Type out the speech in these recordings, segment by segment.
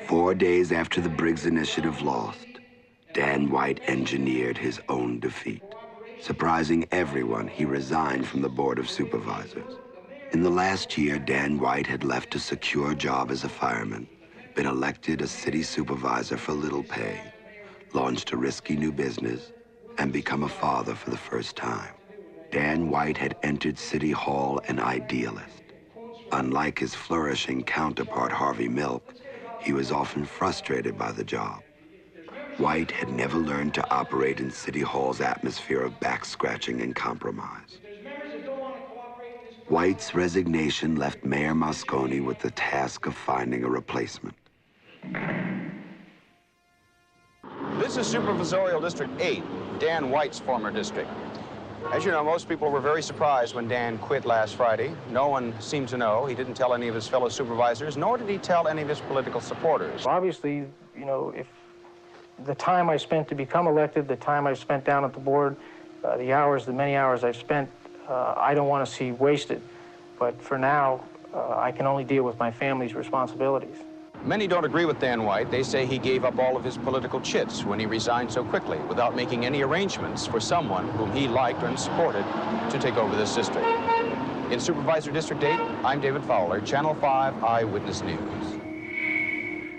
4 days after the Briggs Initiative lost, Dan White engineered his own defeat. Surprising everyone, he resigned from the Board of Supervisors. In the last year, Dan White had left a secure job as a fireman, been elected a city supervisor for little pay, launched a risky new business, and become a father for the first time. Dan White had entered City Hall an idealist. Unlike his flourishing counterpart, Harvey Milk, he was often frustrated by the job. White had never learned to operate in City Hall's atmosphere of back-scratching and compromise. White's resignation left Mayor Moscone with the task of finding a replacement. This is Supervisorial District 8, Dan White's former district. As you know, most people were very surprised when Dan quit last Friday. No one seemed to know. He didn't tell any of his fellow supervisors, nor did he tell any of his political supporters. Obviously, you know, if the time I spent to become elected, the time I spent down at the board, the many hours I've spent, I don't want to see wasted. But for now, I can only deal with my family's responsibilities. Many don't agree with Dan White. They say he gave up all of his political chits when he resigned so quickly without making any arrangements for someone whom he liked and supported to take over this district. In Supervisor District 8, I'm David Fowler, Channel 5 Eyewitness News.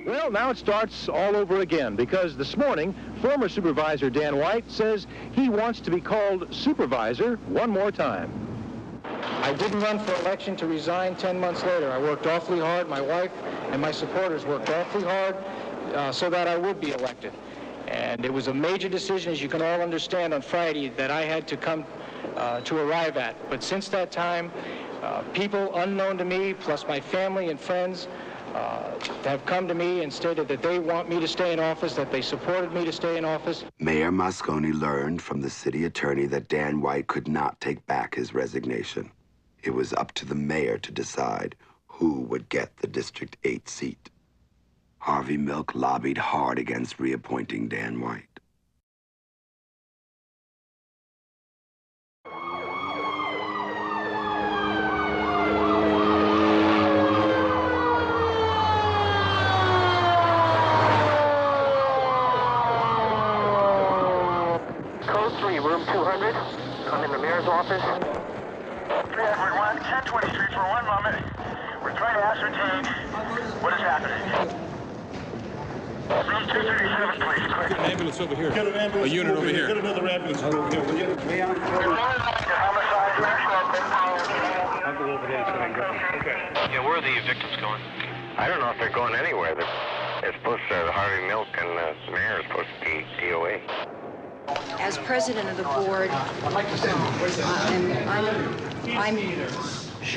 Well, now it starts all over again because this morning, former Supervisor Dan White says he wants to be called Supervisor one more time. I didn't run for election to resign 10 months later. I worked awfully hard. My wife and my supporters worked awfully hard so that I would be elected. And it was a major decision, as you can all understand, on Friday that I had to come to arrive at. But since that time, people unknown to me, plus my family and friends, have come to me and stated that they want me to stay in office, that they supported me to stay in office. Mayor Moscone learned from the city attorney that Dan White could not take back his resignation. It was up to the mayor to decide who would get the District 8 seat. Harvey Milk lobbied hard against reappointing Dan White. Code 3, room 200. I'm in the mayor's office. 3-1, 1023 for 1 moment. We're trying to ascertain what is happening. Room 237, please, quick. Get an ambulance over here. Get an ambulance. A unit over here. Get another ambulance over here, will you? Homicide I'll go over there so I go. Okay. Yeah, where are the victims going? I don't know if they're going anywhere. They're supposed to, Harvey Milk and the mayor are supposed to be DOA. As president of the board,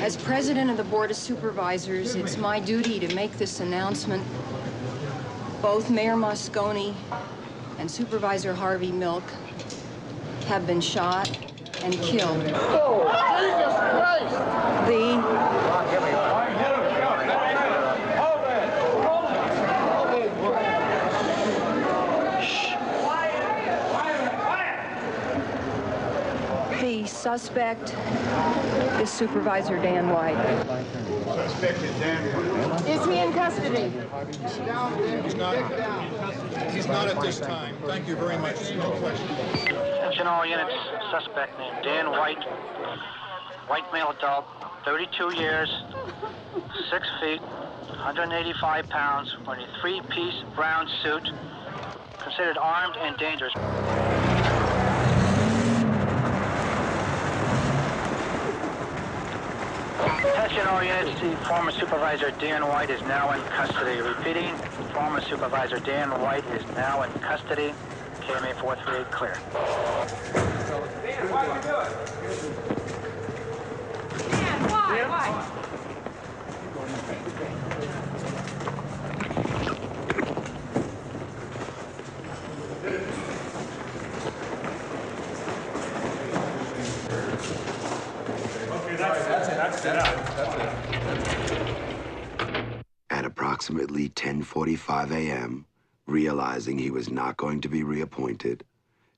as president of the Board of Supervisors, it's my duty to make this announcement. Both Mayor Moscone and Supervisor Harvey Milk have been shot and killed. Oh, Jesus Christ! The suspect is Supervisor Dan White. Suspect is Dan White. Is he in custody? He's not at this time. Thank you very much. No question. Attention all units. Suspect named Dan White. White male adult, 32 years, 6 feet, 185 pounds, wearing a 3-piece brown suit, considered armed and dangerous. Attention all units, the former Supervisor Dan White is now in custody. Repeating, former Supervisor Dan White is now in custody. KMA 438 clear. Dan, why are you doing? Dan, why? At approximately 10:45 a.m., realizing he was not going to be reappointed,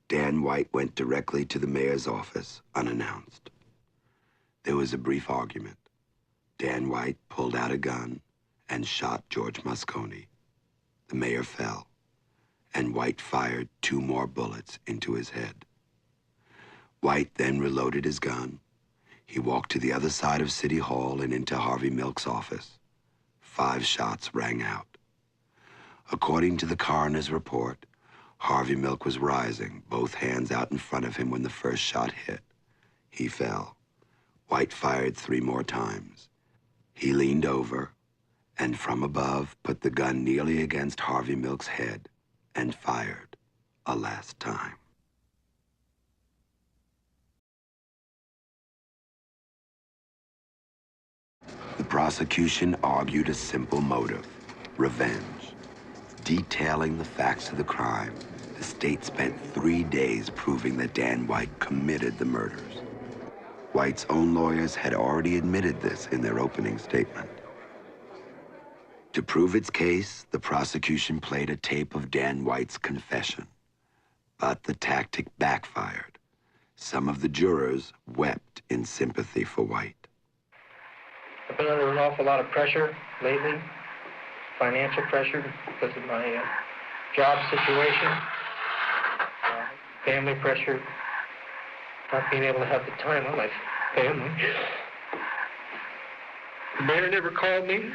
Dan White went directly to the mayor's office unannounced. There was a brief argument. Dan White pulled out a gun and shot George Moscone. The mayor fell, and White fired 2 more bullets into his head. White then reloaded his gun. He walked to the other side of City Hall and into Harvey Milk's office. 5 shots rang out. According to the coroner's report, Harvey Milk was rising, both hands out in front of him when the first shot hit. He fell. White fired 3 more times. He leaned over and from above put the gun nearly against Harvey Milk's head and fired a last time. The prosecution argued a simple motive: revenge. Detailing the facts of the crime, the state spent 3 days proving that Dan White committed the murders. White's own lawyers had already admitted this in their opening statement. To prove its case, the prosecution played a tape of Dan White's confession. But the tactic backfired. Some of the jurors wept in sympathy for White. I've been under an awful lot of pressure lately, financial pressure because of my job situation, family pressure, not being able to have the time with my family. The mayor never called me.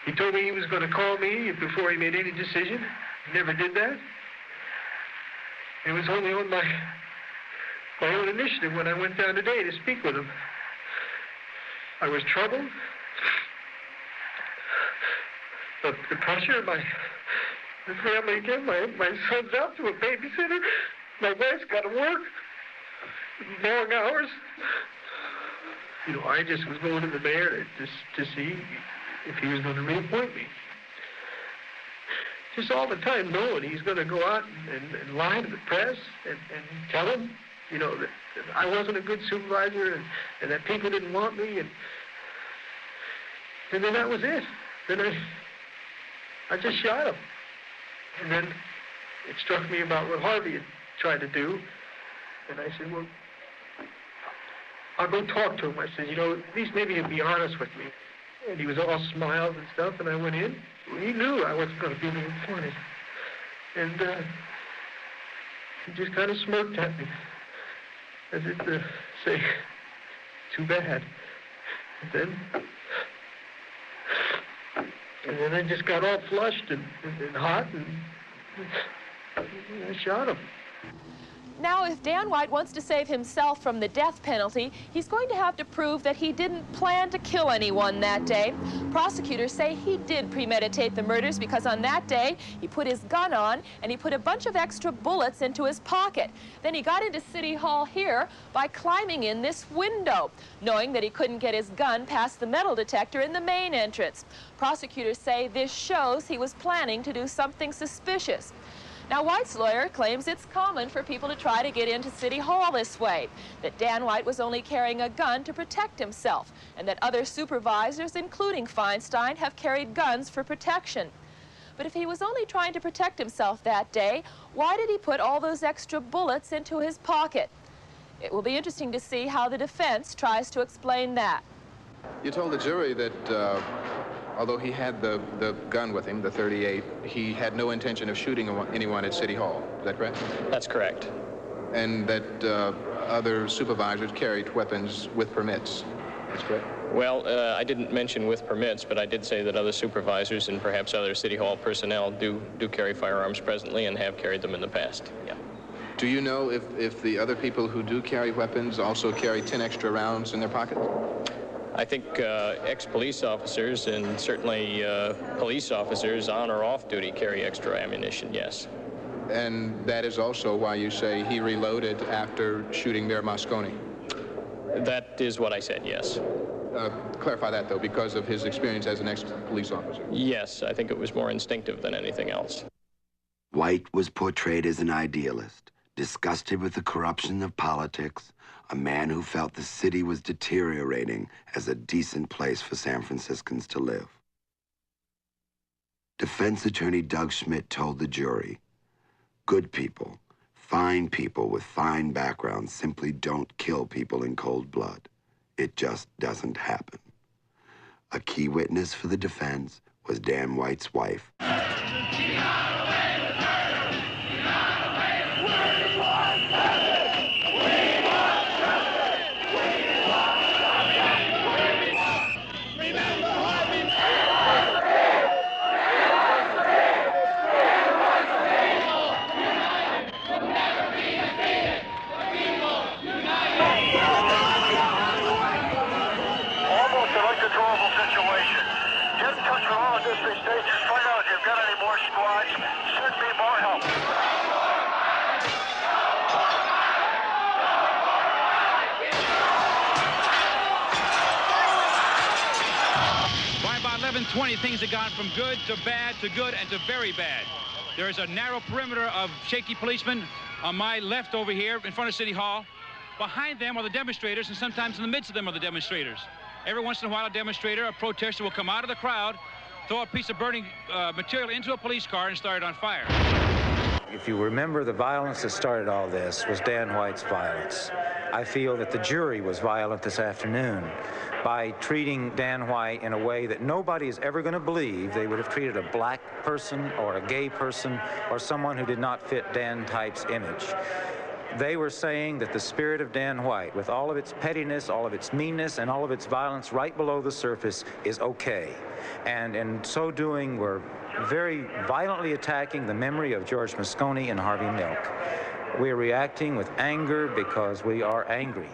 He told me he was going to call me before he made any decision. He never did that. It was only on my own initiative when I went down today to speak with him. I was troubled. The pressure, my family again, my son's out to a babysitter. My wife's got to work. Long hours. You know, I just was going to the mayor to see if he was going to reappoint me. Just all the time knowing he's going to go out and lie to the press and tell them, you know, that I wasn't a good supervisor and that people didn't want me. And then that was it. Then I just shot him. And then it struck me about what Harvey had tried to do. And I said, well, I'll go talk to him. I said, you know, at least maybe he'll be honest with me. And he was all smiles and stuff, and I went in. He knew I wasn't going to be reappointed. And he just kind of smirked at me, as if to say, too bad. And then I just got all flushed and hot, and I shot him. Now, if Dan White wants to save himself from the death penalty, he's going to have to prove that he didn't plan to kill anyone that day. Prosecutors say he did premeditate the murders because on that day, he put his gun on and he put a bunch of extra bullets into his pocket. Then he got into City Hall here by climbing in this window, knowing that he couldn't get his gun past the metal detector in the main entrance. Prosecutors say this shows he was planning to do something suspicious. Now, White's lawyer claims it's common for people to try to get into City Hall this way, that Dan White was only carrying a gun to protect himself, and that other supervisors, including Feinstein, have carried guns for protection. But if he was only trying to protect himself that day, why did he put all those extra bullets into his pocket? It will be interesting to see how the defense tries to explain that. You told the jury that although he had the gun with him, the .38, he had no intention of shooting anyone at City Hall. Is that correct? That's correct. And that other supervisors carried weapons with permits. That's correct? Well, I didn't mention with permits, but I did say that other supervisors and perhaps other City Hall personnel do carry firearms presently and have carried them in the past. Yeah. Do you know if the other people who do carry weapons also carry 10 extra rounds in their pockets? I think ex-police officers and certainly police officers on or off duty carry extra ammunition, yes. And that is also why you say he reloaded after shooting Mayor Moscone? That is what I said, yes. Clarify that, though, because of his experience as an ex-police officer. Yes, I think it was more instinctive than anything else. White was portrayed as an idealist, disgusted with the corruption of politics, a man who felt the city was deteriorating as a decent place for San Franciscans to live. Defense attorney Doug Schmidt told the jury, good people, fine people with fine backgrounds simply don't kill people in cold blood. It just doesn't happen. A key witness for the defense was Dan White's wife. By about 11:20, things have gone from good to bad to good and to very bad. There is a narrow perimeter of shaky policemen on my left over here in front of City Hall. Behind them are the demonstrators, and sometimes in the midst of them are the demonstrators. Every once in a while, a demonstrator, a protester will come out of the crowd, throw a piece of burning material into a police car and start it on fire. If you remember, the violence that started all this was Dan White's violence. I feel that the jury was violent this afternoon by treating Dan White in a way that nobody is ever going to believe they would have treated a black person or a gay person or someone who did not fit Dan White's image. They were saying that the spirit of Dan White, with all of its pettiness, all of its meanness, and all of its violence right below the surface, is okay. And in so doing, we're very violently attacking the memory of George Moscone and Harvey Milk. We're reacting with anger because we are angry.